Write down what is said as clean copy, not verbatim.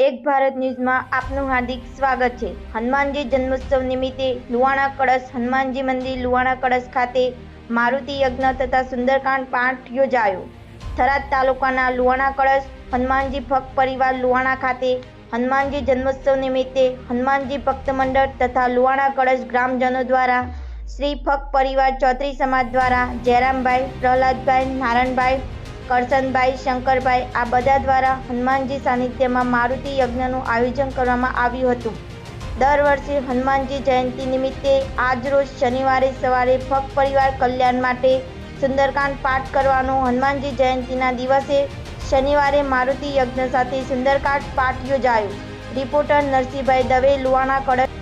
એક ભારત ન્યૂઝમાં આપનું હાર્દિક સ્વાગત છે। હનુમાનજી જન્મોત્સવ નિમિત્તે લુવાણા કળશ હનુમાનજી મંદિર લુવાણા કળશ ખાતે મારુતિ યજ્ઞ તથા સુંદરકાંડ પાઠ યોજાયો। થરાદ તાલુકાના લુવાણા કળશ હનુમાનજી ભક્ત પરિવાર લુવાણા ખાતે હનુમાનજી જન્મોત્સવ નિમિત્તે હનુમાનજી ભક્ત મંડળ તથા લુવાણા કળશ ગ્રામજનો દ્વારા શ્રી ભક્ત પરિવાર ચૌધરી સમાજ દ્વારા જયરામભાઈ, પ્રહલાદભાઈ, નારાયણભાઈ, કરશનભાઈ, શંકરભાઈ આ બધા દ્વારા હનુમાનજી સાનિધ્યમાં મારુતિ યજ્ઞનું આયોજન કરવામાં આવ્યું હતું। દર વર્ષે હનુમાનજી જયંતિ નિમિત્તે આજરોજ શનિવારે સવારે ભક્ત પરિવાર કલ્યાણ માટે સુંદરકાંડ પાઠ કરવાનો હનુમાનજી જયંતિના દિવસે શનિવારે મારુતિ યજ્ઞ સાથે સુંદરકાંડ પાઠ યોજાયો। રિપોર્ટર નરસિંહભાઈ દવે, લુવાણા કળશ।